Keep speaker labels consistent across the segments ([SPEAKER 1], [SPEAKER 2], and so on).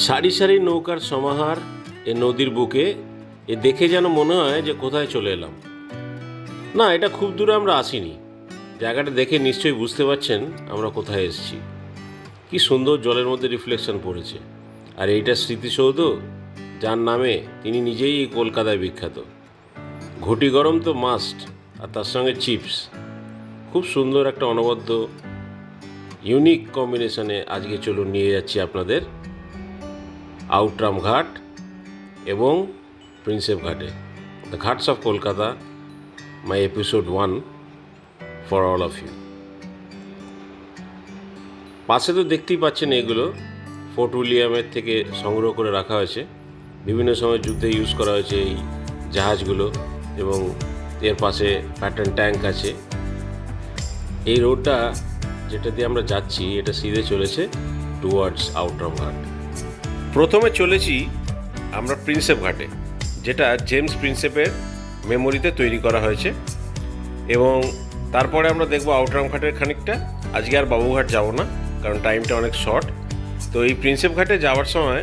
[SPEAKER 1] সারি সারি নৌকার সমাহার এ নদীর বুকে এ দেখে যেন মনে হয় যে কোথায় চলে এলাম। না, এটা খুব দূরে আমরা আসিনি। জায়গাটা দেখে নিশ্চয়ই বুঝতে পারছেন আমরা কোথায় এসেছি। কি সুন্দর জলের মধ্যে রিফ্লেকশন পড়েছে। আর এইটা স্মৃতিসৌধ, যার নামে তিনি নিজেই এই কলকাতায় বিখ্যাত। ঘটি গরম তো মাস্ট, আর তার সঙ্গে চিপস। খুব সুন্দর একটা অনবদ্য ইউনিক কম্বিনেশনে আজকে চলুন নিয়ে যাচ্ছি আপনাদের আউটরাম ঘাট এবং প্রিন্সেপ ঘাটে। The ghats of Kolkata, my episode 1 for all of you. পাশে তো দেখতেই পাচ্ছেন এগুলো ফোর্ট উইলিয়ামের থেকে সংগ্রহ করে রাখা হয়েছে। বিভিন্ন সময় যুদ্ধে ইউজ করা হয়েছে এই জাহাজগুলো, এবং এর পাশে প্যাটার্ন ট্যাঙ্ক আছে। এই রোডটা যেটা দিয়ে আমরা যাচ্ছি এটা সিধে চলেছে টুয়ার্ডস আউটরাম ঘাট। প্রথমে চলেছি আমরা প্রিন্সেপ ঘাটে, যেটা জেমস প্রিন্সেপের মেমোরিতে তৈরি করা হয়েছে, এবং তারপরে আমরা দেখব আউটরাম ঘাটের খানিকটা। আজকে আর বাবুঘাট যাব না, কারণ টাইমটা অনেক শর্ট। তো এই প্রিন্সেপ ঘাটে যাওয়ার সময়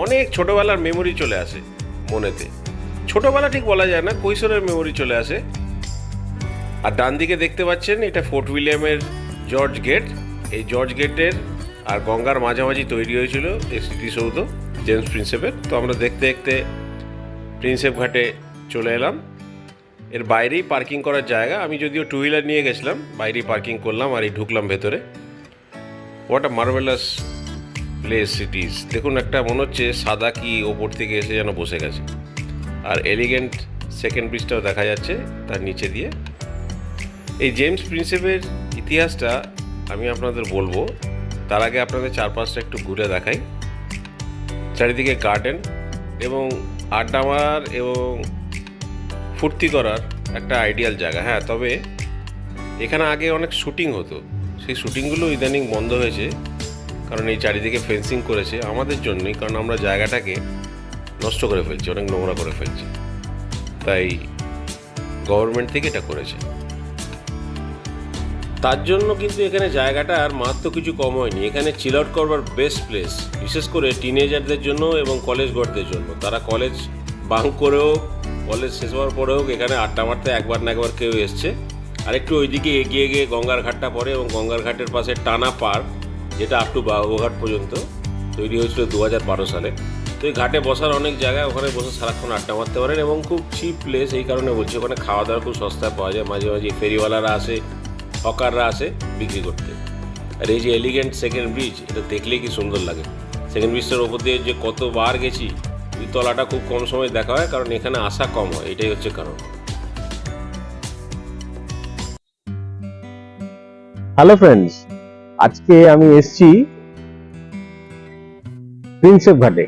[SPEAKER 1] অনেক ছোটোবেলার মেমোরি চলে আসে মনেতে। ছোটোবেলা ঠিক বলা যায় না, কৈশোরের মেমোরি চলে আসে। আর ডান দিকে দেখতে পাচ্ছেন এটা ফোর্ট উইলিয়ামের জর্জ গেট। এই জর্জ গেটের আর গঙ্গার মাঝামাঝি তৈরি হয়েছিল এই স্মৃতিসৌধ জেমস প্রিন্সেপের। তো আমরা দেখতে দেখতে প্রিন্সেপ ঘাটে চলে এলাম। এর বাইরেই পার্কিং করার জায়গা। আমি যদিও টু হুইলার নিয়ে গেছিলাম, বাইরেই পার্কিং করলাম আর এই ঢুকলাম ভেতরে। What a marvellous place it is. দেখুন, একটা মনে হচ্ছে সাদা কি ওপর থেকে এসে যেন বসে গেছে। আর এলিগেন্ট সেকেন্ড ব্রিজটাও দেখা যাচ্ছে তার নিচে দিয়ে। এই জেমস প্রিন্সেপের ইতিহাসটা আমি আপনাদের বলবো, তার আগে আপনাদের চারপাশটা একটু ঘুরে দেখাই। চারিদিকে গার্ডেন এবং আড্ডা মারার এবং ফুর্তি করার একটা আইডিয়াল জায়গা। হ্যাঁ, তবে এখানে আগে অনেক শুটিং হতো। সেই শুটিংগুলো ইদানিং বন্ধ হয়েছে, কারণ এই চারিদিকে ফেন্সিং করেছে আমাদের জন্যই, কারণ আমরা জায়গাটাকে নষ্ট করে ফেলছি, অনেক নোংরা করে ফেলছি। তাই গভর্নমেন্ট থেকে এটা করেছে। তার জন্য কিন্তু এখানে জায়গাটা আর মাত্র কিছু কম হয়নি। এখানে চিল আউট করবার বেস্ট প্লেস, বিশেষ করে টিনেজারদের জন্য এবং কলেজ গোয়ারদের জন্য। তারা কলেজ বাঙ্ক করেও, কলেজ শেষ হওয়ার পরেও এখানে আড্ডা মারতে একবার না একবার কেউ এসছে। আর একটু ওইদিকে এগিয়ে গিয়ে গঙ্গার ঘাটটা পড়ে, এবং গঙ্গার ঘাটের পাশে টানা পার্ক, যেটা আপ টু বাবুঘাট পর্যন্ত তৈরি হয়েছিল 2012 সালে। তো এই ঘাটে বসার অনেক জায়গা, ওখানে বসে সারাক্ষণ আড্ডা মারতে পারেন, এবং খুব চিপ প্লেস। এই কারণে বলছি, ওখানে খাওয়া দাওয়া খুব সস্তায় পাওয়া যায়। মাঝে মাঝে ফেরিওয়ালারা আসে, হকাররা আসে বিক্রি করতে। আর এই যে এলিগেন্ট সেকেন্ড ব্রিজ, এটা দেখলেই কি সুন্দর লাগে। সেকেন্ড ব্রিজটার ওপর দিয়ে যে কতবার গেছি, ওই তলাটা খুব কম সময় দেখা হয়, কারণ এখানে আসা কম হয়, এটাই হচ্ছে কারণ।
[SPEAKER 2] হ্যালো ফ্রেন্ডস, আজকে আমি এসেছি প্রিন্সেপ ঘাটে।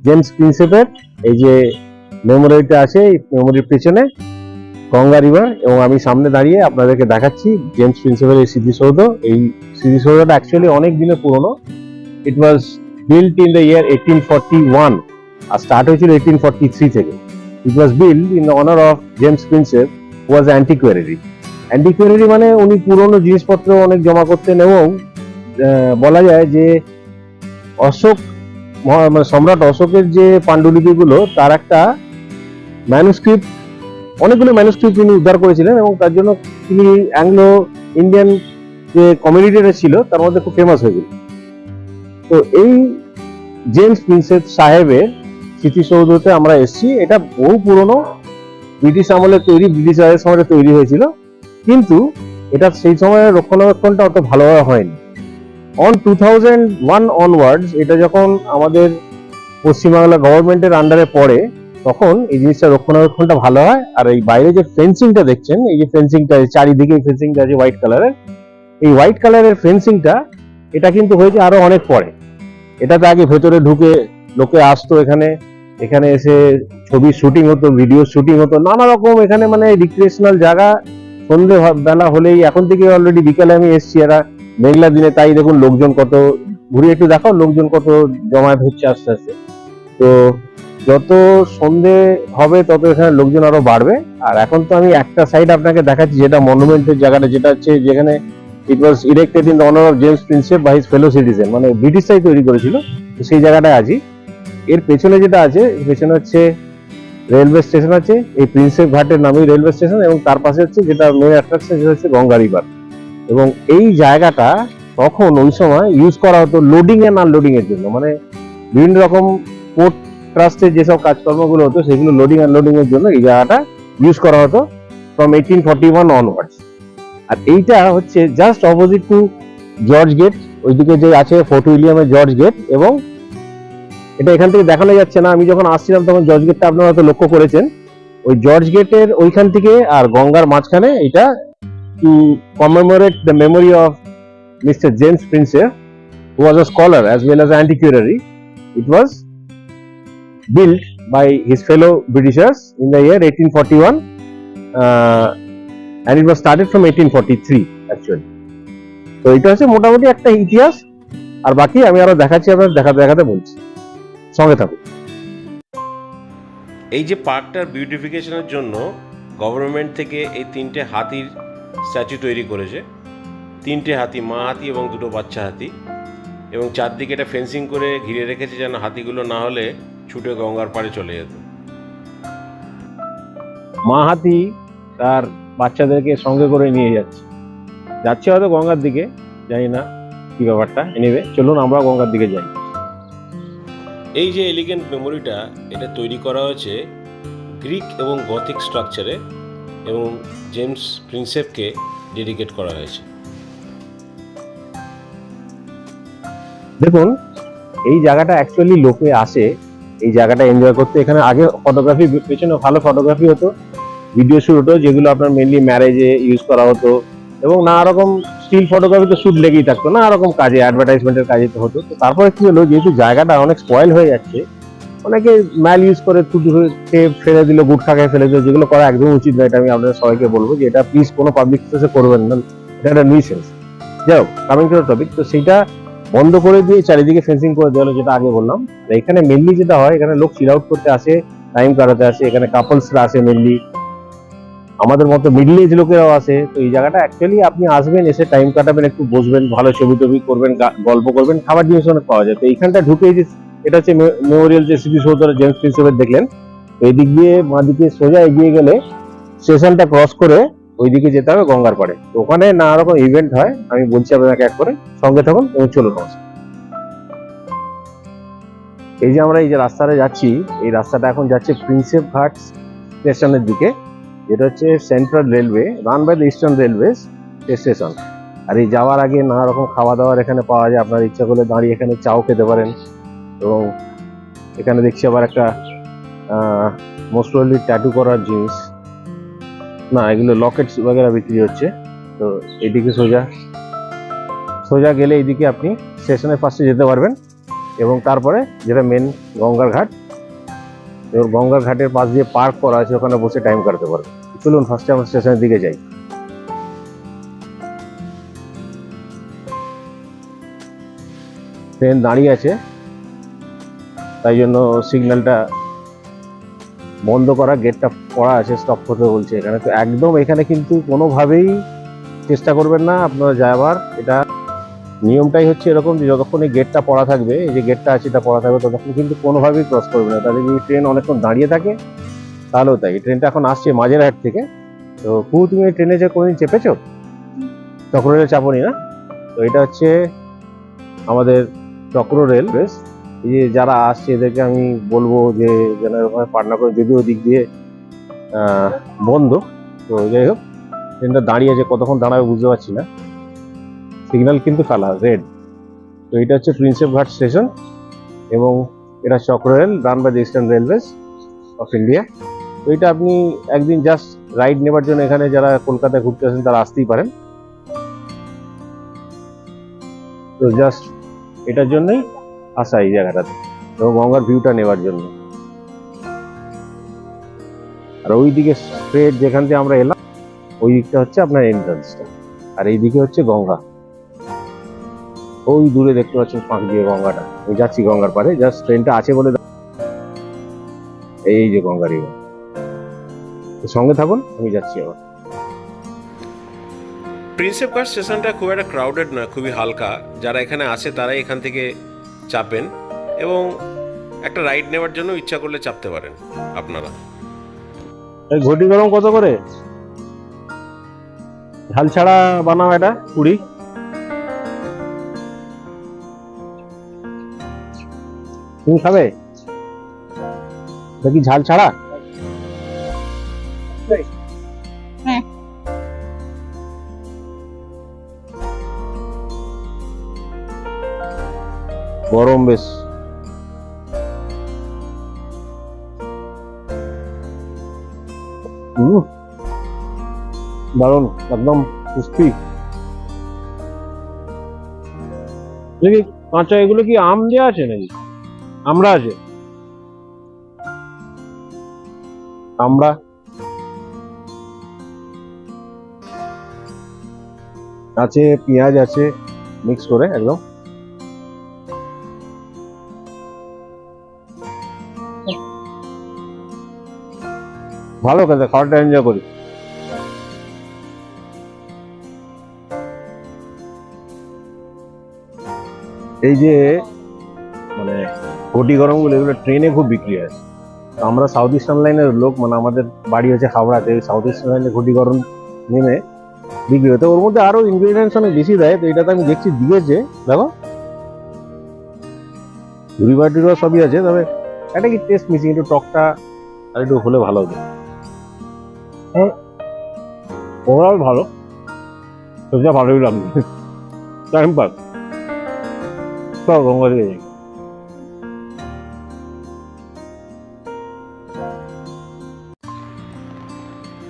[SPEAKER 2] জেমস প্রিন্সেপের এই যে মেমোরিটা আছে, এই মেমোরির পেছনে গঙ্গা রিভার, এবং আমি সামনে দাঁড়িয়ে আপনাদেরকে দেখাচ্ছি জেমস প্রিন্সেপের এই স্মৃতিসৌধ। এই স্মৃতিসৌধটা অ্যাকচুয়ালি অনেক দিনের পুরনো। It was built in the year 1841 আর স্টার্ট হয়েছিল 1843 থেকে। It was built in the honour of James Prinsep, was antiquary. Antiquary মানে উনি পুরনো জিনিসপত্র অনেক জমা করতেন, এবং বলা যায় যে অশোক, মানে সম্রাট অশোকের যে পাণ্ডুলিপিগুলো, তার একটা ম্যানুস্ক্রিপ্ট, অনেকগুলো ম্যানুস্ক্রিপ্ট তিনি উদ্ধার করেছিলেন, এবং তার জন্য তিনি অ্যাংলো ইন্ডিয়ান যে কমিউনিটিটা ছিল তার মধ্যে খুব ফেমাস হয়েছিল। তো এই জেমস প্রিন্সেপ সাহেবের স্মৃতিসৌধতে আমরা এসেছি। এটা বহু পুরনো, ব্রিটিশ আমলে তৈরি, ব্রিটিশ রাজের সময় তৈরি হয়েছিল, কিন্তু এটা সেই সময় রক্ষণাবেক্ষণটা অত ভালোভাবে হয়নি। অন 2001 অনওয়ার্ডস এটা যখন আমাদের পশ্চিমবাংলা গভর্নমেন্টের আন্ডারে পড়ে, তখন এই জিনিসটা রক্ষণাবেক্ষণটা ভালো হয়। আর এই বাইরে যে ফেন্সিংটা দেখছেন, এই যে ফেন্সিংটা চারিদিকে ফেন্সিংটা আছে হোয়াইট কালারের, এই হোয়াইট কালারের ফেন্সিংটা এটা কিন্তু হয়েছে আরো অনেক পরে। এটাতে আগে ভেতরে ঢুকে লোকে আসতো, এখানে এসে ছবির শুটিং হতো, ভিডিও শুটিং হতো, নানা রকম এখানে মানে রিক্রিয়েশনাল জায়গা। সন্ধ্যে বেলা হলেই, এখন থেকে অলরেডি বিকালে আমি এসছি, এরা মেঘলা দিনে, তাই দেখুন লোকজন কত, ঘুরে একটু দেখাও লোকজন কত জমায়েত হচ্ছে আস্তে আস্তে। তো যত সন্ধে হবে তত এখানে লোকজন আরো বাড়বে। আর এখন তো আমি একটা সাইড আপনাকে দেখাচ্ছি, যেটা মনুমেন্টের জায়গাটা, যেটা হচ্ছে যেখানে it was erected in the honour of James Prinsep by his fellow citizen, মানে ব্রিটিশরাই তৈরি করেছিল। তো সেই জায়গাটায় আছি। এর পেছনে যেটা আছে, পেছনে হচ্ছে রেলওয়ে স্টেশন আছে, এই প্রিন্সেপ ঘাটের নামেই রেলওয়ে স্টেশন, এবং তার পাশে হচ্ছে যেটা মেন অ্যাট্রাকশন সেটা হচ্ছে গঙ্গা রিভার। এবং এই জায়গাটা তখন ওই সময় ইউজ করা হতো লোডিং এন্ড আনলোডিং এর জন্য, মানে বিভিন্ন রকম পোর্ট ট্রাস্টের যেসব কাজকর্মগুলো হতো সেগুলো লোডিং আনলোডিং এর জন্য এই জায়গাটা ইউজ করা হতো ফ্রম 1841 অনওয়ার্ডস। আর এইটা হচ্ছে just opposite to George gate, ওইদিকে যে আছে ফোর্ট উইলিয়ামের জর্জ গেট। এবং এটা এখান থেকে দেখানো যাচ্ছে না, আমি যখন আসছিলাম তখন জর্জ গেটটা আপনারা হয়তো লক্ষ্য করেছেন। ওই জর্জ গেটের ওইখান থেকে আর গঙ্গার মাঝখানে এটা two commemorate the memory of Mr. James Prinsep, who was a scholar as well as an antiquary. It was built by his fellow Britishers in the year 1841, and it was started from 1843 actually. তো এটা হচ্ছে মোটামুটি একটা ইতিহাস, আর বাকি আমি আরো দেখাচ্ছি, আপনাদের দেখাতে বলছি, সঙ্গে থাকুন।
[SPEAKER 1] এই যে পার্কটার বিউটিফিকেশনের জন্য গভর্নমেন্ট থেকে এই 3টে হাতির স্ট্যাচু তৈরি করেছে। 3টে হাতি, মা হাতি এবং 2টো বাচ্চা হাতি, এবং চারদিকে এটা ফেন্সিং করে ঘিরে রেখেছে যেন হাতিগুলো না হলে ছুটে গঙ্গার পাড়ে চলে যেত।
[SPEAKER 2] মা হাতি তার বাচ্চাদেরকে সঙ্গে করে নিয়ে যাচ্ছে হয়তো গঙ্গার দিকে, জানি না কি ব্যাপারটা। এনিওয়ে, চলুন আমরা গঙ্গার দিকে যাই।
[SPEAKER 1] এই যে এলিগেন্ট মেমোরিটা, এটা তৈরি করা হয়েছে গ্রিক এবং গথিক স্ট্রাকচারে, এবং জেমস প্রিন্সেপকে ডেডিকেট করা হয়েছে।
[SPEAKER 2] দেখুন, এই জায়গাটা অ্যাকচুয়ালি লোকে আসে এই জায়গাটা এনজয় করতে। এখানে আগে ফটোগ্রাফি, পেছনে ভালো ফটোগ্রাফি হতো, ভিডিও শুট হতো, যেগুলো আপনার মেনলি ম্যারেজে ইউজ করা হতো, এবং নানা রকম স্টিল ফটোগ্রাফি তো শুট লেগেই থাকতো, নানা রকম কাজে, অ্যাডভার্টাইজমেন্টের কাজে তো হতো। তো তারপরে কি হলো, যেহেতু জায়গাটা অনেক স্পয়েল হয়ে যাচ্ছে, অনেকে ম্যাল ইউজ করে ফেলে দিল, গুটখা খেয়ে ফেলে দিল, যেগুলো করা একদম উচিত নয়। এটা আমি আপনাদের সবাইকে বলবো যে এটা প্লিজ কোনো পাবলিক প্লেসে করবেন না, এটা একটা নিউসেন্স। যাই হোক, কামিং টু দ্য টপিক, তো সেইটা বন্ধ করে দিয়ে চারিদিকে ফেন্সিং করে দেওয়া হলো, যেটা আগে বললাম। আর এখানে মেনলি যেটা হয়, এখানে লোক চিল আউট করতে আসে, টাইম কাটাতে আসে, এখানে কাপলসরা আসে মেনলি, আমাদের মতো মিডল এজ লোকেরাও আসে। তো এই জায়গাটা অ্যাকচুয়ালি আপনি আসবেন, এসে টাইম কাটাবেন, একটু বসবেন, ভালো ছবি টবি করবেন, গল্প করবেন, খাবার জিনিস অনেক পাওয়া যায়। তো এইখানটা ঢুকে যে এটা হচ্ছে মেমোরিয়াল যে স্মৃতিসৌধ জেমস প্রিন্সেপের দেখলেন, এই দিক দিয়ে বাঁদিকে সোজা এগিয়ে গেলে স্টেশনটা ক্রস করে ওইদিকে যেতে হবে গঙ্গার পাড়ে। তো ওখানে নানা রকম ইভেন্ট হয়, আমি বলছি আপনাকে এক করে, সঙ্গে থাকুন এবং চলুন। এই যে আমরা এই যে রাস্তাটা যাচ্ছি, এই রাস্তাটা এখন যাচ্ছে প্রিন্সেপ ঘাট স্টেশনের দিকে, যেটা হচ্ছে central railway run by the eastern railways station. আর এই যাওয়ার আগে নানা রকম খাওয়া দাওয়ার এখানে পাওয়া যায়, আপনার ইচ্ছা করলে দাঁড়িয়ে এখানে চাও খেতে পারেন। এবং এখানে দেখছি আবার একটা মোস্ট প্রবাবলি ট্যাটু করার জিনিস, না এগুলো লকেটস বগেরা বিক্রি হচ্ছে। তো এইদিকে সোজা গেলে এইদিকে আপনি স্টেশনের পাশে যেতে পারবেন, এবং তারপরে যেটা মেন গঙ্গার ঘাট, এবং গঙ্গার ঘাটের পাশ দিয়ে পার্ক করা আছে, ওখানে বসে টাইম কাটাতে পারবেন। চলুন ফার্স্টে আমরা স্টেশনের দিকে যাই। ট্রেন দাঁড়িয়ে আছে, তাই জন্য সিগন্যালটা বন্ধ করা, গেটটা পড়া আছে, স্টপ করতে বলছে এখানে। তো একদম এখানে কিন্তু কোনোভাবেই চেষ্টা করবেন না আপনারা যাবার। এটা নিয়মটাই হচ্ছে এরকম যে যতক্ষণ এই গেটটা পড়া থাকবে, এই যে গেটটা আছে এটা পড়া থাকবে, ততক্ষণ কিন্তু কোনোভাবেই ক্রস করবে না। তাহলে যদি ট্রেন অনেকক্ষণ দাঁড়িয়ে থাকে তাহলেও তাই। এই ট্রেনটা এখন আসছে মাঝেরহাট থেকে। তো তুমি এই ট্রেনে যে কোনোদিন চেপেছো? চক্ররেলে চাপনি না? তো এটা হচ্ছে আমাদের চক্র রেল বেশ। এই যে যারা আসছে এদেরকে আমি বলবো যে যেন ওখানে পাটনা করে, যদিও দিক দিয়ে বন্ধ। তো যাই হোক, ট্রেনটা দাঁড়িয়ে আছে, কতক্ষণ দাঁড়াবে বুঝতে পারছি না, সিগন্যাল কিন্তু কালা রেড। তো এটা হচ্ছে প্রিন্সেপ ঘাট স্টেশন, এবং এটা চক্র rail run by the eastern Railways of India. তো এটা আপনি একদিন জাস্ট রাইড নেবার জন্য এখানে যারা কলকাতায় ঘুরতে আসেন তারা আসতেই পারেন। তো জাস্ট এটার জন্যই আসা এই জায়গাটাতে, এবং গঙ্গার ভিউটা নেওয়ার জন্য। আর ওইদিকে স্ট্রেট যেখান থেকে আমরা এলাম, ওই দিকটা হচ্ছে আপনার এন্ট্রান্সটা, আর এইদিকে হচ্ছে গঙ্গা। ওই দূরে দেখতে পাচ্ছেন ফাঁক দিয়ে গঙ্গাটা। আমি যাচ্ছি গঙ্গার পাড়ে, জাস্ট ট্রেনটা আছে বলে। এই যে গঙ্গা রিভার, সঙ্গে থাকুন, আমি যাচ্ছি আবার।
[SPEAKER 1] প্রিন্সেপ ঘাট স্টেশনটা খুব একটা ক্রাউডেড নয়, খুবই হালকা। যারা এখানে আসে তারাই এখান থেকে চাপেন, এবং একটা রাইড নেওয়ার জন্য ইচ্ছা করলে চাপতে পারেন আপনারা।
[SPEAKER 2] এই ঘটি গরম কত করে? ঝাল ছাড়া বানাও এটা 20। তুমি খাবে? দেখি ঝাল ছাড়া।
[SPEAKER 3] হ্যাঁ।
[SPEAKER 2] গরম বেশ। দারুন, একদম ক্রিস্পি। দেখি কাঁচা, এগুলো কি আম দেওয়া আছে নাকি? আমরা আছে, আমরা আছে, পেঁয়াজ আছে, মিক্স করে একদম। ভালো খেতে, খাওয়াটা এনজয় করি। এই যে মানে ঘটি গরম গুলো, এগুলো ট্রেনে খুব বিক্রি হয়। তো আমরা সাউথ ইস্টার্ন লাইনের লোক, মানে আমাদের বাড়ি হচ্ছে হাওড়াতে, সাউথ ইস্টার্ন লাইনে ঘটি গরম নেমে বিক্রি হয়। তো ওর মধ্যে আরো ইনগ্রিডিয়েন্টস অনেক বেশি দেয়। তো এটাতে আমি দেখছি দিয়েছে, দেখো ঝুড়ি বাটিরও সবই আছে, তবে একটা কি টেস্ট মিসিং, একটু টকটা আর একটু হলে ভালো হতো। ওরাও ভালো, সেটা ভালোই লাগবে। টাইম পাস সব গঙ্গা দিয়ে যাই।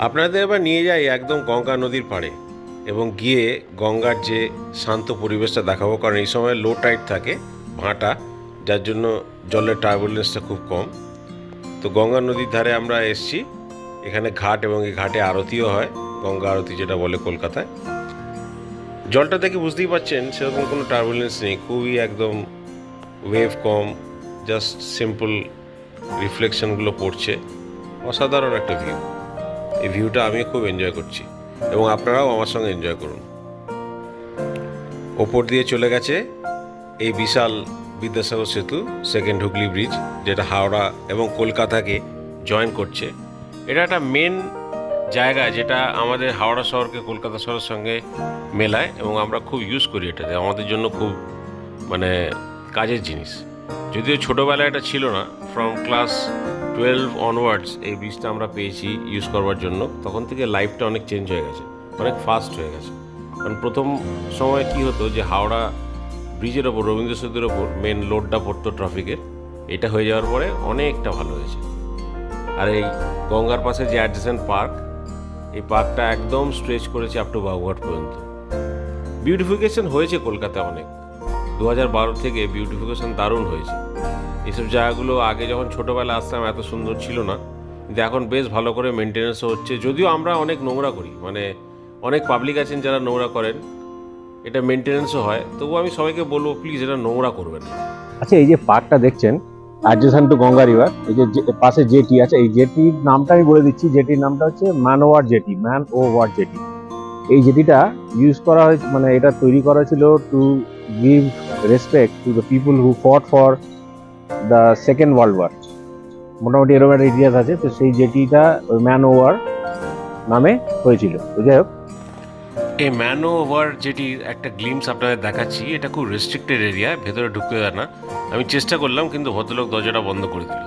[SPEAKER 1] আপনাদের এবার নিয়ে যাই একদম গঙ্গা নদীর পাড়ে এবং গিয়ে গঙ্গার যে শান্ত পরিবেশটা দেখাবো, কারণ এই সময় লো টাইড থাকে, ভাঁটা, যার জন্য জলের টার্বুলেন্সটা খুব কম। তো গঙ্গা নদীর ধারে আমরা এসছি, এখানে ঘাট এবং এই ঘাটে আরতিও হয়, গঙ্গা আরতি যেটা বলে কলকাতায়। জলটা দেখে বুঝতেই পারছেন সেরকম কোনো টার্বুলেন্স নেই, খুবই একদম ওয়েভ কম, জাস্ট সিম্পল রিফ্লেকশনগুলো পড়ছে। অসাধারণ একটা ভিউ। এই ভিউটা আমি খুব এনজয় করছি এবং আপনারাও আমার সঙ্গে এনজয় করুন। ওপর দিয়ে চলে গেছে এই বিশাল বিদ্যাসাগর সেতু, সেকেন্ড হুগলি ব্রিজ, যেটা হাওড়া এবং কলকাতাকে জয়েন করছে। এটা একটা মেন জায়গা যেটা আমাদের হাওড়া শহরকে কলকাতা শহরের সঙ্গে মেলায় এবং আমরা খুব ইউজ করি এটাতে, আমাদের জন্য খুব মানে কাজের জিনিস। যদিও ছোটোবেলায় এটা ছিল না, ফ্রম ক্লাস 12 অনওয়ার্ডস এই ব্রিজটা আমরা পেয়েছি ইউজ করবার জন্য। তখন থেকে লাইফটা অনেক চেঞ্জ হয়ে গেছে, অনেক ফাস্ট হয়ে গেছে। কারণ প্রথম সময় কী হতো যে হাওড়া ব্রিজের ওপর, রবীন্দ্র সেতুর ওপর মেন লোডটা পড়তো ট্রাফিকের, এটা হয়ে যাওয়ার পরে অনেকটা ভালো হয়েছে। আর এই গঙ্গার পাশে যে অ্যাডজেসেন্ট পার্ক, এই পার্কটা একদম স্ট্রেচ করেছে আপ টু বাবুঘাট পর্যন্ত। বিউটিফিকেশন হয়েছে কলকাতায় অনেক, 2012 থেকে বিউটিফিকেশন দারুণ হয়েছে। এইসব জায়গাগুলো আগে যখন ছোটোবেলা আসতাম এত সুন্দর ছিল না, কিন্তু এখন বেশ ভালো করে মেনটেন্যান্সও হচ্ছে। যদিও আমরা অনেক নোংরা করি, মানে অনেক পাবলিক আছেন যারা নোংরা করেন, এটা মেনটেন্যান্সও হয়, তবুও আমি সবাইকে বলবো প্লিজ এটা নোংরা করবেন না।
[SPEAKER 2] আচ্ছা, এই যে পার্কটা দেখছেন অ্যাডজেসেন্ট টু গঙ্গা রিভার, এই যে পাশে জেটি আছে, এই জেটির নামটা আমি বলে দিচ্ছি। জেটির নামটা হচ্ছে ম্যানওভার জেটি, ম্যানওভার জেটি। এই জেটিটা ইউজ করা হয়েছে, মানে এটা তৈরি করা হয়েছিল to give respect to the people who fought for the Second World War. মোটামুটি এরকম একটা ইতিহাস আছে। তো সেই জেটিটা ওই ম্যানওভার নামে হয়েছিল। তো যাই হোক,
[SPEAKER 1] এই ম্যানওভার যেটির একটা গ্লিমস আপনাদের দেখাচ্ছি। এটা খুব রেস্ট্রিক্টেড এরিয়া, ভেতরে ঢুকতে দেয় না। আমি চেষ্টা করলাম কিন্তু ভদ্রলোক দরজাটা বন্ধ করে দিল।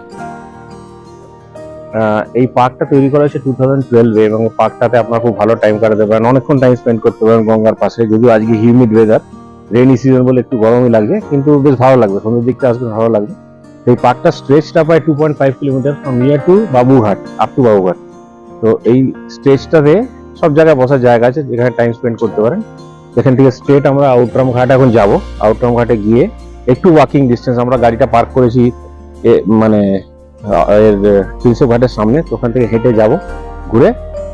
[SPEAKER 2] এই পার্কটা তৈরি করা হয়েছে 2012-এ এবং পার্কটাতে আপনার খুব ভালো টাইম কাটাতে পারেন, অনেকক্ষণ টাইম স্পেন্ড করতে পারেন গঙ্গার পাশে। যদিও আজকে হিউমিড ওয়েদার, রেইনি সিজন বলে একটু গরমই লাগবে, কিন্তু বেশ ভালো লাগবে, সন্ধ্যের দিকটা আসবে ভালো লাগবে। এই পার্কটা স্ট্রেচটা প্রায় 2.5 kilometre from near to Babughat, up to Babughat. তো এই স্ট্রেচটাতে সব জায়গায় বসার জায়গা আছে যেখানে টাইম স্পেন্ড করতে পারেন। এখান থেকে স্ট্রেট আমরা আউটরাম ঘাট এখন যাব। আউটরাম ঘাটে গিয়ে একটু ওয়াকিং ডিস্টেন্স, আমরা গাড়িটা পার্ক করেছি মানে এর তিনশো ঘাটের সামনে, তো ওখান থেকে হেঁটে যাব, ঘুরে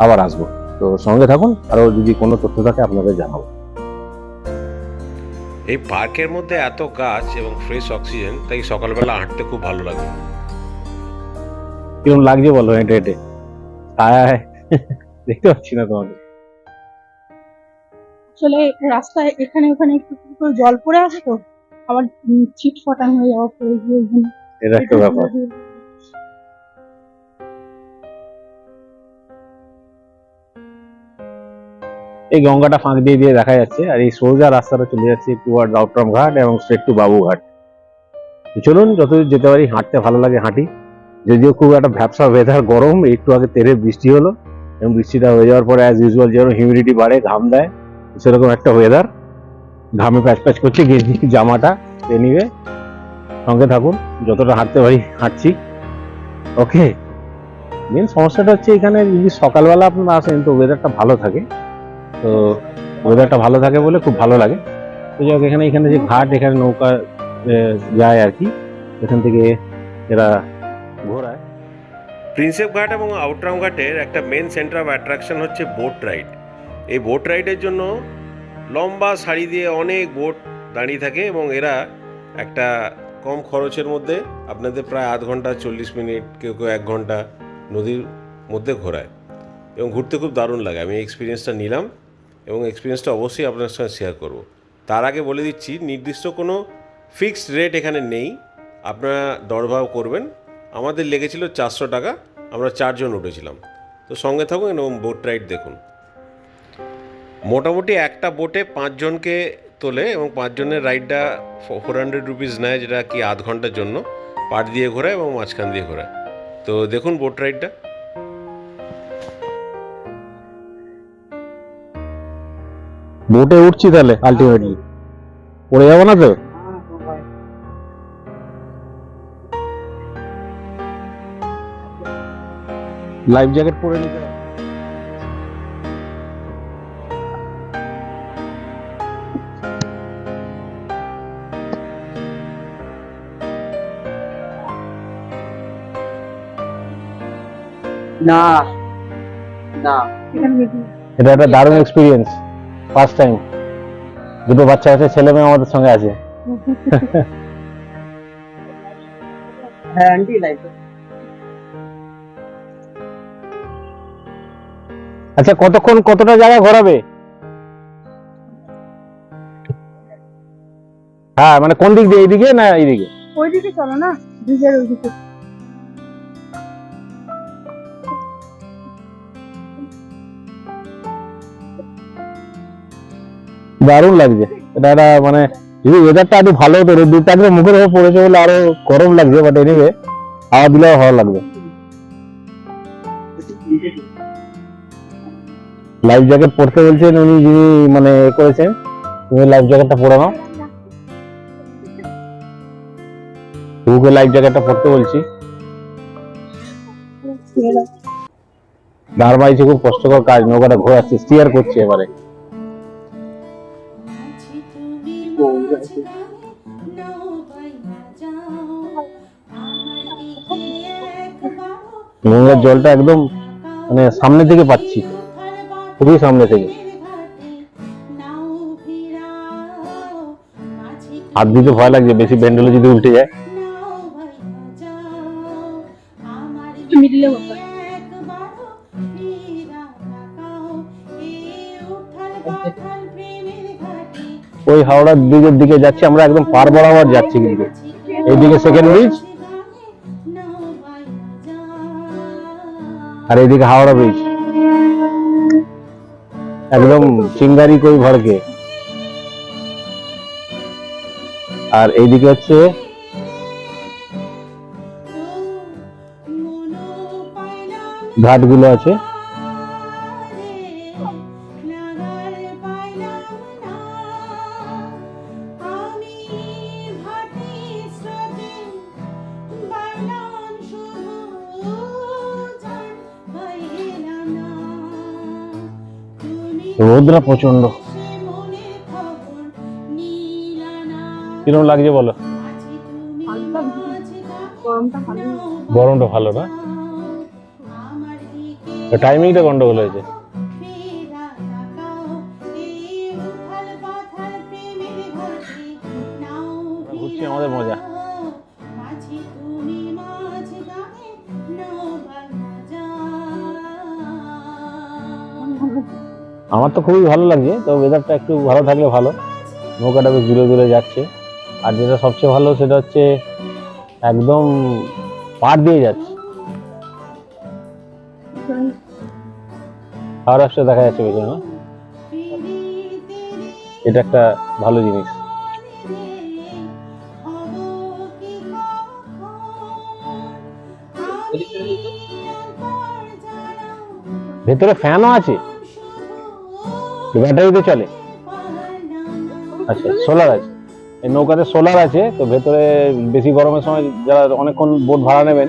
[SPEAKER 2] আবার আসবো। তো সঙ্গে থাকুন, আরো যদি কোনো তথ্য থাকে আপনাদের জানাবো।
[SPEAKER 1] এই পার্কের মধ্যে এত গাছ এবং ফ্রেশ অক্সিজেন, তাই সকালবেলা হাঁটতে খুব ভালো লাগে।
[SPEAKER 2] কিরকম লাগছে বলো হেঁটে হেঁটে? ছায়ায় দেখতে পাচ্ছি না তোমাকে।
[SPEAKER 3] আসলে রাস্তায় এখানে ওখানে একটু একটু করে জল পড়ে আছে, তো আবার চিট ফটাং হয়ে যাওয়া পড়ে গিয়ে ওখানে।
[SPEAKER 2] এটা একটা ব্যাপার। এই গঙ্গাটা ফাঁক দিয়ে দিয়ে দেখা যাচ্ছে, আর এই সোজা রাস্তাটা চলে যাচ্ছে টুয়ার্ড আউটরাম ঘাট এবং স্ট্রেট টু বাবুঘাট। তো চলুন যতদূর যেতে পারি, হাঁটতে ভালো লাগে হাঁটি। যদিও খুব একটা ভ্যাপসা ওয়েদার, গরম, একটু আগে তেরে বৃষ্টি হলো এবং বৃষ্টিটা হয়ে যাওয়ার পরে অ্যাজ ইউজুয়াল যেরকম হিউমিডিটি বাড়ে, ঘাম দেয়, সেরকম একটা ওয়েদার। ঘামে প্যাচ প্যাচ করছে গেঞ্জি জামাটা। এনিওয়ে, সঙ্গে থাকুন, যতটা হাঁটতে পারি হাঁটছি। ওকে, মেন সমস্যাটা হচ্ছে এখানে যদি সকালবেলা আপনারা আসেন তো ওয়েদারটা ভালো থাকে, তো ওয়েদারটা ভালো থাকে বলে খুব ভালো লাগে। তো যাই হোক, এখানে যে ঘাট, এখানে নৌকা যায় আর কি, এখান থেকে এরা ঘোরায়।
[SPEAKER 1] প্রিন্সেপ ঘাট এবং আউটরাম ঘাটের একটা মেন সেন্টার অফ অ্যাট্রাকশন হচ্ছে বোট রাইড। এই বোট রাইডের জন্য লম্বা সারি দিয়ে অনেক বোট দাঁড়িয়ে থাকে এবং এরা একটা কম খরচের মধ্যে আপনাদের প্রায় আধ ঘন্টা 40 মিনিট, কেউ কেউ 1 ঘন্টা নদীর মধ্যে ঘোরায় এবং ঘুরতে খুব দারুণ লাগে। আমি এক্সপিরিয়েন্সটা নিলাম এবং এক্সপিরিয়েন্সটা অবশ্যই আপনার সঙ্গে শেয়ার করব। তার আগে বলে দিচ্ছি, নির্দিষ্ট কোনো ফিক্সড রেট এখানে নেই, আপনারা দরভাব করবেন। আমাদের লেগেছিল 400 টাকা, আমরা 4 জন উঠেছিলাম। তো সঙ্গে থাকুন এবং বোট রাইড দেখুন। মোটামুটি একটা বোটে 5 জনকে তোলে এবং 5 জনের রাইডটা 400 রুপিস নেয়, যেটা কি আধ ঘন্টার জন্য পাড় দিয়ে ঘোরায় এবং মাঝখান দিয়ে ঘোরায়। তো দেখুন বোট রাইডটা।
[SPEAKER 2] বোটে উঠছি তাহলে আলটিমেটলি, পড়ে যাবো না তো? লাইফ জ্যাকেট পরে নিতে হবে।
[SPEAKER 4] না না
[SPEAKER 3] এখানে বেশি
[SPEAKER 2] এটা একটা দারুণ এক্সপিরিয়েন্স, ফার্স্ট টাইম। দুটো বাচ্চা আছে, ছেলে মেয়ে আমাদের সঙ্গে আছে।
[SPEAKER 4] হ্যাঁ আন্টি লাইফ
[SPEAKER 2] আচ্ছা, কতক্ষণ কতটা জায়গা ঘোরাবে? হ্যাঁ, মানে কোন দিক দিয়ে, এইদিকে না এইদিকে?
[SPEAKER 3] ওইদিকে চলো না, ব্রিজের ওইদিকে।
[SPEAKER 2] দারুণ লাগছে এটা। একটা মানে যদি ওয়েদারটা একটু ভালো হতো, রোদ্দুরটা একদম মুখের উপর পড়েছে বলে আরো গরম লাগছে, বাট এনিওয়ে হাওয়া দিলেও ভালো লাগবে। লাইফ জ্যাকেট পরতে বলছেন উনি, যিনি মানে এ করেছেন, তুমি লাইফ জ্যাকেটটা পরে নাও। তুকে লাইফ জ্যাকেটটা পরতে বলছি। দাঁড় বাইছে, খুব কষ্টকর কাজ, নৌকাটা ঘোরাচ্ছে, স্টিয়ার করছে এবারে। নোংরার জলটা একদম মানে সামনে থেকে পাচ্ছি, খুবই সামনে থেকে। হাত দিতে ভয় লাগছে, বেশি বেন্ড হলে যদি উল্টে যায়।
[SPEAKER 3] মিডলে বসো।
[SPEAKER 2] ওই হাওড়া ব্রিজের দিকে যাচ্ছি আমরা, একদম পার বরাবর যাচ্ছি, কিন্তু এইদিকে সেকেন্ড ব্রিজ আর এইদিকে হাওড়া ব্রিজ, একদম চিঙ্গারি কই ভরকে। আর এইদিকে হচ্ছে ঘাটগুলো আছে। রোদটা প্রচন্ড, কিরকম লাগছে বলো?
[SPEAKER 3] গরমটা ভালো।
[SPEAKER 2] গরমটা ভালো না, টাইমিংটা গন্ডগোল হয়েছে। ঘুরছি, আমাদের মজা। আমার তো খুবই ভালো লাগছে, তো ওয়েদারটা একটু ভালো থাকলে ভালো। নৌকাটা বেশ দূরে দূরে যাচ্ছে, আর যেটা সবচেয়ে ভালো সেটা হচ্ছে একদম পাড় দিয়ে যাচ্ছে, আর রাস্তা দেখা যাচ্ছে পেছনে না? এটা একটা ভালো জিনিস। ভেতরে ফ্যানও আছে, ব্যাটারিতে চলে। আচ্ছা, সোলার আছে, এই নৌকাতে সোলার আছে। তো ভেতরে বেশি গরমের সময় যারা অনেকক্ষণ বোট ভাড়া নেবেন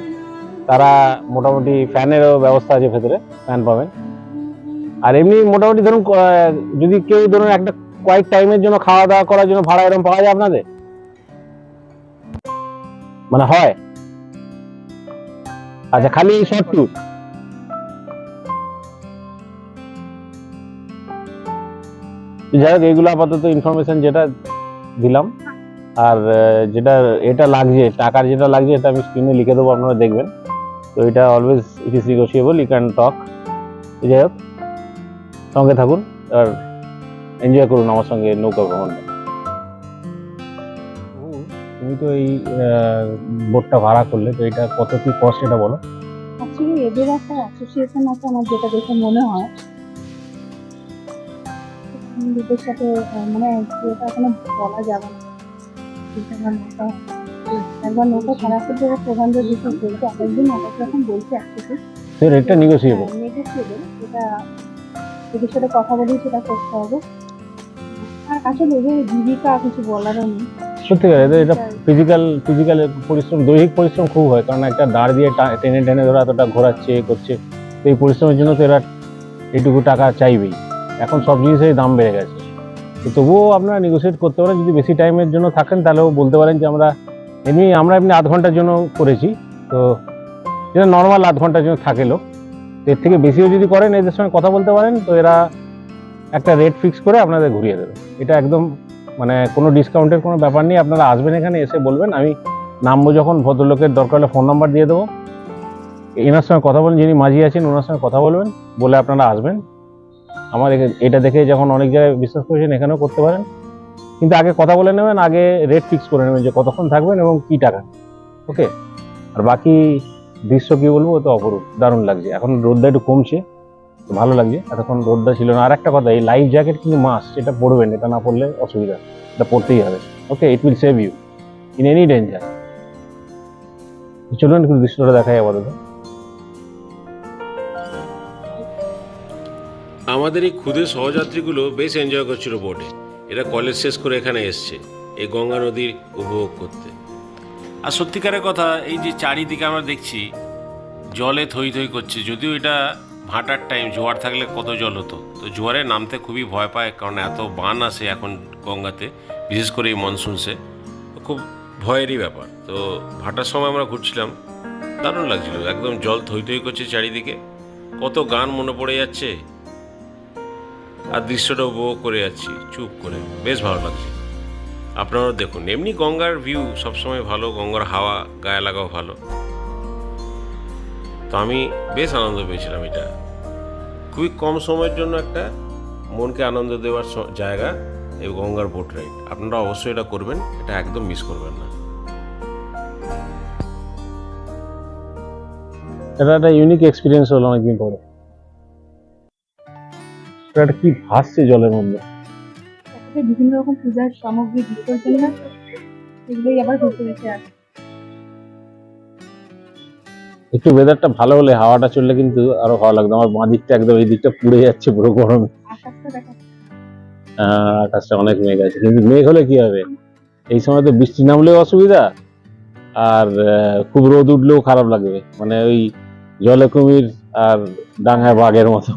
[SPEAKER 2] তারা মোটামুটি ফ্যানেরও ব্যবস্থা আছে, ভেতরে ফ্যান পাবেন। আর এমনি মোটামুটি ধরুন যদি কেউ ধরুন একটা কয়েক টাইমের জন্য খাওয়া দাওয়া করার জন্য ভাড়া এরকম পাওয়া যায় আপনাদের, মানে হয়? আচ্ছা, খালি শর্ট ট্যুর? যাই হোক, এইগুলো আপাতত ইনফরমেশন যেটা দিলাম। আর যেটা এটা লাগছে, টাকার যেটা লাগছে এটা আমি স্ক্রিনে লিখে দেবো, আপনারা দেখবেন। তো এটা always it is negotiable, you can talk. যাই হোক, সঙ্গে থাকুন আর এনজয় করুন আমার সঙ্গে নৌকা ভ্রমণটা। তুমি তো এই বোটটা ভাড়া করলে, তো এটা কত কি কস্ট এটা বলো।
[SPEAKER 3] অ্যাকচুয়ালি এদের একটা অ্যাসোসিয়েশন আছে আমার যেটা দেখে মনে হয়, এদের সাথে মানে এটা এখনো বলা যাবে না। কিন্তু আমার নৌকা একবার নৌকা খারাপ করতে প্রধানদের বিষয় বলছে, একদিন অনেক রকম বলছে অ্যাকচুয়ালি।
[SPEAKER 2] তো রেটটা নেগোশিয়েবল।
[SPEAKER 3] নেগোশিয়েবল, এটা এদের সাথে কথা বলেই সেটা করতে হবে। আর আসলে এদের জীবিকা কিছু বলারও নেই।
[SPEAKER 2] সত্যিকার এটা ফিজিক্যাল পরিশ্রম, দৈহিক পরিশ্রম খুব হয়, কারণ একটা দাঁড় দিয়ে টেনে টেনে ধরে এতটা ঘোরাচ্ছে করছে। তো এই পরিশ্রমের জন্য তো এরা এইটুকু টাকা চাইবেই। এখন সব জিনিসেরই দাম বেড়ে গেছে, তো তবুও আপনারা নেগোসিয়েট করতে পারেন। যদি বেশি টাইমের জন্য থাকেন তাহলেও বলতে পারেন যে আমরা এমনি 8 ঘন্টার জন্য করেছি, তো যেটা নর্মাল 8 ঘন্টার জন্য থাকে লোক। এর থেকে বেশিও যদি করেন এদের সঙ্গে কথা বলতে পারেন, তো এরা একটা রেট ফিক্স করে আপনাদের ঘুরিয়ে দেবে। এটা একদম মানে কোনো ডিসকাউন্টের কোনো ব্যাপার নেই। আপনারা আসবেন এখানে, এসে বলবেন, আমি নামবো যখন ভদ্রলোকের দরকার হলে ফোন নাম্বার দিয়ে দেবো, এনার সঙ্গে কথা বলেন, যিনি মাঝি আছেন ওনার সঙ্গে কথা বলবেন, বলে আপনারা আসবেন। আমার এটা দেখে যখন অনেক জায়গায় বিশ্বাস করেছেন এখানেও করতে পারেন, কিন্তু আগে কথা বলে নেবেন, আগে রেট ফিক্স করে নেবেন যে কতক্ষণ থাকবেন এবং কি টাকা। ওকে, আর বাকি দৃশ্য কি বলবো, তো অপরূপ, দারুণ লাগছে। এখন রোদটা একটু কমছে, ভালো লাগছে, এতক্ষণ রোদটা ছিল না। আর একটা কথা, এই লাইফ জ্যাকেট কিন্তু মাস্ট, এটা পরবেন, এটা না পরলে অসুবিধা, এটা পরতেই হবে। Okay, it will save you in any danger. চলুন একটু দৃশ্যটা দেখাই আপাতত।
[SPEAKER 1] আমাদের এই ক্ষুদে সহযাত্রীগুলো বেশ এনজয় করছিল বোটে। এরা কলেজ শেষ করে এখানে এসছে এই গঙ্গা নদীর উপভোগ করতে। আর সত্যিকারের কথা, এই যে চারিদিকে আমরা দেখছি জলে থই থই করছে, যদিও এটা ভাটার টাইম, জোয়ার থাকলে কত জল হতো। তো জোয়ারে নামতে খুবই ভয় পায়, কারণ এত বান আসে এখন গঙ্গাতে, বিশেষ করে এই মনসুনসে, খুব ভয়েরই ব্যাপার। তো ভাটার সময় আমরা ঘুরছিলাম, দারুণ লাগছিল, একদম জল থই থই করছে চারিদিকে, কত গান মনে পড়ে যাচ্ছে, আর দৃশ্যটা উপভোগ করে যাচ্ছি চুপ করে, বেশ ভালো লাগছে। আপনারাও দেখুন, এমনি গঙ্গার ভিউ সবসময় ভালো, গঙ্গার হাওয়া গায়ে লাগাও ভালো। তো আমি বেশ আনন্দ পেয়েছিলাম। এটা খুবই কম সময়ের জন্য একটা মনকে আনন্দ দেওয়ার জায়গা এই গঙ্গার বোট রাইড। আপনারা অবশ্যই এটা করবেন, এটা একদম মিস করবেন না।
[SPEAKER 2] এটা একটা ইউনিক এক্সপিরিয়েন্স হলো অনেকদিন পরে। এটা কি ভাসছে জলের মধ্যে,
[SPEAKER 3] বিভিন্ন রকম পূজার সামগ্রী বিসর্জন, এগুলোই আবার ঘুরতে যেতে আসে।
[SPEAKER 2] একটু ওয়েদারটা ভালো হলে, হাওয়াটা চললে কিন্তু আরো ভালো লাগতো। আমার বাঁ দিকটা একদম, এই দিকটা পুড়ে যাচ্ছে পুরো গরমে।
[SPEAKER 3] আকাশটা দেখা,
[SPEAKER 2] আকাশটা অনেক মেঘ আছে, কিন্তু মেঘ হলে কি হবে, এই সময় তো বৃষ্টি নামলেও অসুবিধা, আর খুব রোদ উঠলেও খারাপ লাগবে, মানে ওই জলে কুমির আর ডাঙায় বাঘের মতো।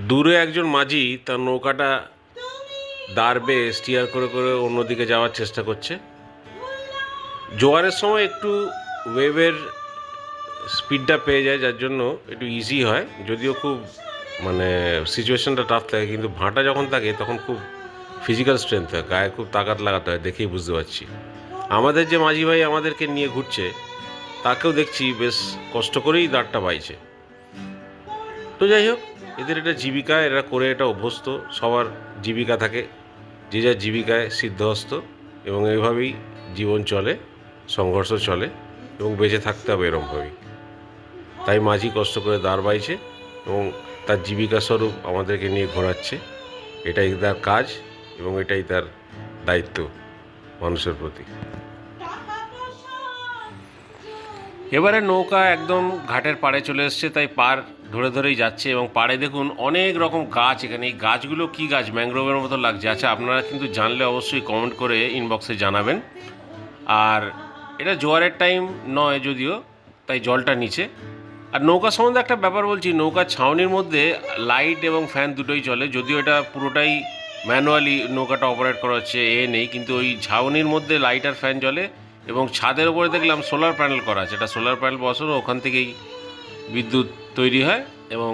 [SPEAKER 1] দূরে একজন মাঝি তার নৌকাটা দাঁড় বেয়ে স্টিয়ার করে করে অন্যদিকে যাওয়ার চেষ্টা করছে। জোয়ারের সময় একটু ওয়েভের স্পিডটা পেয়ে যায়, যার জন্য একটু ইজি হয়, যদিও খুব মানে সিচুয়েশনটা টাফ থাকে। কিন্তু ভাটা যখন থাকে তখন খুব ফিজিক্যাল স্ট্রেংথ হয়, গায়ে খুব তাকাত লাগাতে হয়, দেখেই বুঝতে পারছি। আমাদের যে মাঝি ভাই আমাদেরকে নিয়ে ঘুরছে, তাকেও দেখছি বেশ কষ্ট করেই দাঁড়টা পাইছে। তো যাই হোক, এদের এটা জীবিকা, এরা করে এটা অভ্যস্ত, সবার জীবিকা থাকে, যে যার জীবিকায় সিদ্ধহস্ত, এবং এইভাবেই জীবন চলে, সংঘর্ষ চলে, এবং বেঁচে থাকতে হবে এরমভাবেই। তাই মাঝি কষ্ট করে দাঁড় বাইছে এবং তার জীবিকা স্বরূপ আমাদেরকে নিয়ে ঘোরাচ্ছে। এটাই তার কাজ এবং এটাই তার দায়িত্ব মানুষের প্রতি। এবারে নৌকা একদম ঘাটের পাড়ে চলে এসছে, তাই পাড় ধরে ধরেই যাচ্ছে, এবং পাড়ে দেখুন অনেক রকম গাছ। এখানে এই গাছগুলো কী গাছ, ম্যাংগ্রোভের মতো লাগছে। আচ্ছা, আপনারা কিন্তু জানলে অবশ্যই কমেন্ট করে ইনবক্সে জানাবেন। আর এটা জোয়ারের টাইম নয় যদিও, তাই জলটা নিচে। আর নৌকা সম্বন্ধে একটা ব্যাপার বলছি, নৌকার ছাউনির মধ্যে লাইট এবং ফ্যান দুটোই চলে, যদিও এটা পুরোটাই ম্যানুয়ালি নৌকাটা অপারেট করা হচ্ছে, নেই, কিন্তু ওই ছাউনির মধ্যে লাইট আর ফ্যান জ্বলে, এবং ছাদের উপরে দেখলাম সোলার প্যানেল করা আছে। এটা সোলার প্যানেল বসানো, ওখান থেকেই বিদ্যুৎ তৈরি হয় এবং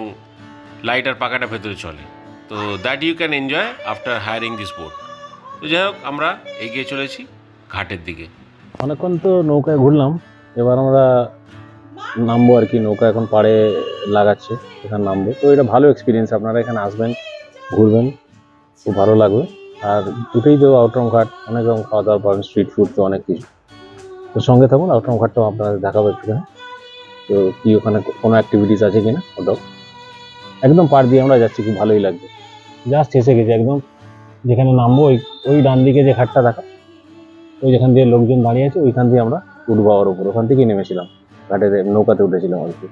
[SPEAKER 1] লাইট আর পাখাটা ভেতরে চলে। তো that you can enjoy after hiring this boat. তো যাই হোক, আমরা এগিয়ে চলেছি ঘাটের দিকে।
[SPEAKER 2] অনেকক্ষণ তো নৌকায় ঘুরলাম, এবার আমরা নামবো আর কি। নৌকা এখন পাড়ে লাগাচ্ছে, এখানে নামবো। তো এটা ভালো এক্সপিরিয়েন্স, আপনারা এখানে আসবেন, ঘুরবেন, খুব ভালো লাগবে। আর দুটোই তো আউটরাম ঘাট, অনেক রকম খাওয়া দাওয়া পাবেন, স্ট্রিট ফুড তো অনেক কিছু। তো সঙ্গে থাকুন, আউটরাম ঘাটটাও আপনাদের দেখাবো একটুখানি। তো কি ওখানে কোনো অ্যাক্টিভিটিস আছে কিনা ওটাও। একদম পাড় দিয়ে আমরা যাচ্ছি, খুব ভালোই লাগছে। জাস্ট এসে গেছি একদম, যেখানে নামবো ওই ওই ডান দিকে যে ঘাটটা দেখা, ওই যেখান দিয়ে লোকজন দাঁড়িয়ে আছে, ওইখান দিয়ে আমরা উঠবো আবার উপর, ওখান থেকেই নেমেছিলাম, ঘাটের নৌকাতে উঠেছিলাম আর কি।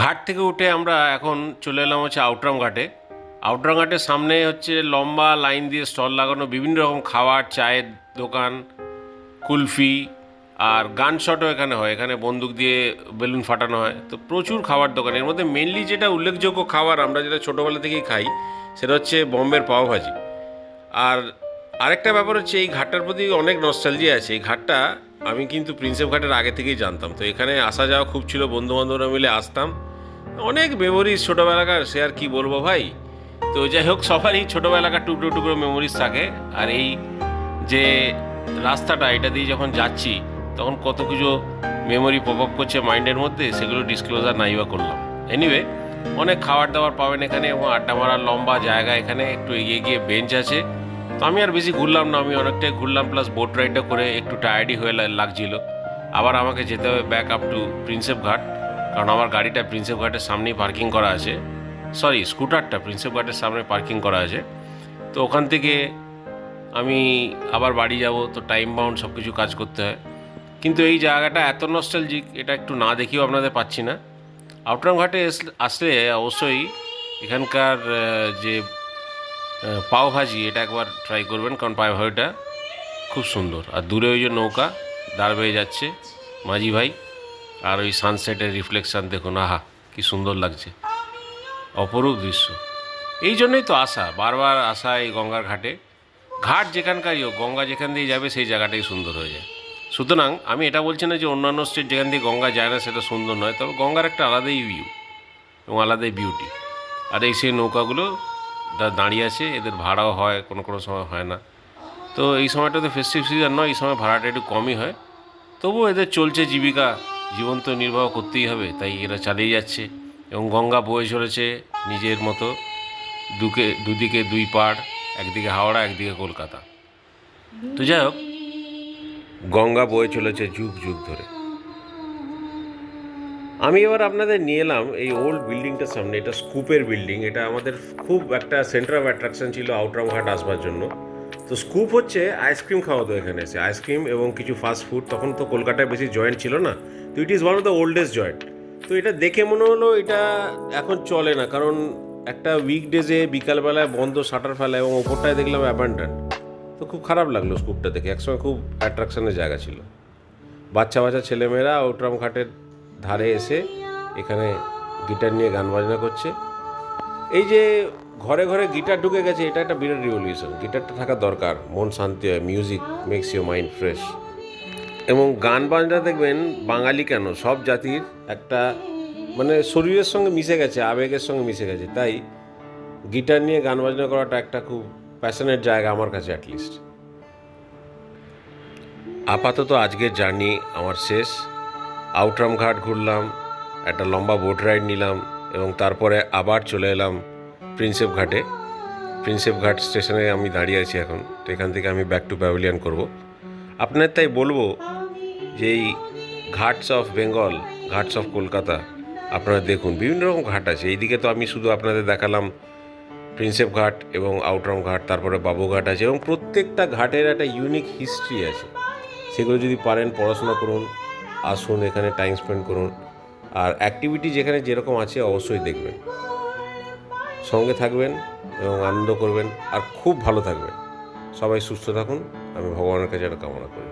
[SPEAKER 1] ঘাট থেকে উঠে আমরা এখন চলে এলাম হচ্ছে আউটরাম ঘাটে। আউটরাম ঘাটের সামনে হচ্ছে লম্বা লাইন দিয়ে স্টল লাগানো, বিভিন্ন রকম খাবার, চায়ের দোকান, কুলফি, আর গান শটও এখানে হয়। এখানে বন্দুক দিয়ে বেলুন ফাটানো হয়। তো প্রচুর খাবার দোকান। এর মধ্যে মেনলি যেটা উল্লেখযোগ্য খাবার, আমরা যেটা ছোটোবেলা থেকেই খাই, সেটা হচ্ছে বম্বের পাওভাজি। আর আরেকটা ব্যাপার হচ্ছে, এই ঘাটটার প্রতি অনেক নস্টালজিয়া আছে। এই ঘাটটা আমি কিন্তু প্রিন্সেপ ঘাটের আগে থেকেই জানতাম, তো এখানে আসা যাওয়া খুব ছিল, বন্ধুবান্ধবরা মিলে আসতাম, অনেক মেমোরিজ ছোটোবেলাকার, সে আর কি বলবো ভাই। তো যাই হোক, সবারই ছোটোবেলাকার টুকরো টুকরো মেমোরিজ থাকে। আর এই যে রাস্তাটা, এটা দিয়ে যখন যাচ্ছি তখন কত কিছু মেমোরি পপ আপ করছে মাইন্ডের মধ্যে, সেগুলো ডিসক্লোজার নাই বা করলাম। এনিওয়ে, অনেক খাবার দাবার পাবেন এখানে, এবং আড্ডা মারার লম্বা জায়গা। এখানে একটু এগিয়ে গিয়ে বেঞ্চ আছে। তো আমি আর বেশি ঘুরলাম না, আমি অনেকটাই ঘুরলাম, প্লাস বোট রাইডটা করে একটু টায়ার্ডই হয়ে লাগছিল। আবার আমাকে যেতে হবে ব্যাক আপ টু প্রিন্সেপ ঘাট, কারণ আমার গাড়িটা প্রিন্সেপ ঘাটের সামনেই পার্কিং করা আছে। সরি, স্কুটারটা প্রিন্সেপ ঘাটের সামনে পার্কিং করা আছে। তো ওখান থেকে আমি আবার বাড়ি যাব, তো টাইম বাউন্ড সব কিছু কাজ করতে হয়। কিন্তু এই জায়গাটা এত নস্টালজিক, এটা একটু না দেখিও আপনাদের পাচ্ছি না। আউটরাম ঘাটে আসলে অবশ্যই এখানকার যে পাওভাজি, এটা একবার ট্রাই করবেন, কারণ পাওভাজিটা খুব সুন্দর। আর দূরে ওই যে নৌকা দাঁড় বেয়ে যাচ্ছে মাঝি ভাই, আর ওই সানসেটের রিফ্লেকশান দেখুন, আহা কি সুন্দর লাগছে, অপরূপ দৃশ্য। এই জন্যই তো আসা, বারবার আসা এই গঙ্গার ঘাটে। ঘাট যেখানকারই হোক, গঙ্গা যেখান দিয়ে যাবে সেই জায়গাটাই সুন্দর হয়ে যায়। সুতরাং আমি এটা বলছি না যে অন্যান্য স্টেট যেখান দিয়ে গঙ্গা যায় না সেটা সুন্দর নয়, তবে গঙ্গার একটা আলাদাই ভিউ এবং আলাদাই বিউটি। আর এই সেই নৌকাগুলো দাঁড়িয়ে আছে, এদের ভাড়াও হয়, কোনো কোনো সময় হয় না। তো এই সময়টাতে ফেস্টিভ সিজন নয়, এই সময় ভাড়াটা একটু কমই হয়। তবুও এদের চলছে জীবিকা, জীবন তো নির্বাহ করতেই হবে, তাই এরা চালিয়ে যাচ্ছে। এবং গঙ্গা বয়ে চলেছে নিজের মতো, দুদিকে দুই পাড়, একদিকে হাওড়া, একদিকে কলকাতা। তো যাই হোক, গঙ্গা বয়ে চলেছে যুগ যুগ ধরে। আমি এবার আপনাদের নিয়ে এলাম এই ওল্ড বিল্ডিংটার সামনে। এটা স্কুপের বিল্ডিং, এটা আমাদের খুব একটা সেন্টার অফ অ্যাট্রাকশন ছিল আউটরাম ঘাট আসবার জন্য। তো স্কুপ হচ্ছে আইসক্রিম খাওয়া তো এখানে এসে, আইসক্রিম এবং কিছু ফাস্ট ফুড। তখন তো কলকাতায় বেশি জয়েন্ট ছিল না, তো it is one of the oldest joint. তো এটা দেখে মনে হলো এটা এখন চলে না, কারণ একটা উইকডেজে বিকালবেলায় বন্ধ, শাটার ফেলা, এবং ওপরটায় দেখলাম অ্যাবান্ডন। তো খুব খারাপ লাগলো স্কুপটা দেখে, একসময় খুব অ্যাট্রাকশনের জায়গা ছিল। বাচ্চা বাচ্চা ছেলেমেয়েরা আউটরাম ঘাটের ধারে এসে এখানে গিটার নিয়ে গান বাজনা করছে। এই যে ঘরে ঘরে গিটার ঢুকে গেছে, এটা একটা বিরাট রিভলিউশন। গিটারটা থাকা দরকার, মন শান্তি হয়, music makes your mind fresh. এবং গান বাজনা দেখবেন, বাঙালি কেন, সব জাতির একটা মানে শরীরের সঙ্গে মিশে গেছে, আবেগের সঙ্গে মিশে গেছে। তাই গিটার নিয়ে গান বাজনা করাটা একটা খুব প্যাশনের জায়গা আমার কাছে অ্যাটলিস্ট। আপাতত আজকের জার্নি আমার শেষ। আউটরাম ঘাট ঘুরলাম, একটা লম্বা বোট রাইড নিলাম এবং তারপরে আবার চলে এলাম প্রিন্সেপ ঘাটে। প্রিন্সেপ ঘাট স্টেশনে আমি দাঁড়িয়ে আছি এখন, তো এখান থেকে আমি ব্যাক টু প্যাভিলিয়ন করব। আপনার তাই বলবো যে এই ঘাটস অফ বেঙ্গল, ঘাটস অফ কলকাতা আপনারা দেখুন, বিভিন্ন রকম ঘাট আছে। এইদিকে তো আমি শুধু আপনাদের দেখালাম প্রিন্সেপ ঘাট এবং আউটরাম ঘাট, তারপরে বাবুঘাট আছে, এবং প্রত্যেকটা ঘাটের একটা ইউনিক হিস্ট্রি আছে। সেগুলো যদি পারেন পড়াশোনা করুন, আসুন এখানে টাইম স্পেন্ড করুন, আর অ্যাক্টিভিটি যেখানে যেরকম আছে অবশ্যই দেখবেন, সঙ্গে থাকবেন এবং আনন্দ করবেন, আর খুব ভালো থাকবেন। সবাই সুস্থ থাকুন, আমি ভগবানের কাছে এটা কামনা করি।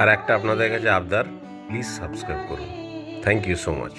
[SPEAKER 1] আর একটা আপনাদের কাছে আবদার, প্লিজ সাবস্ক্রাইব করুন। Thank you so much.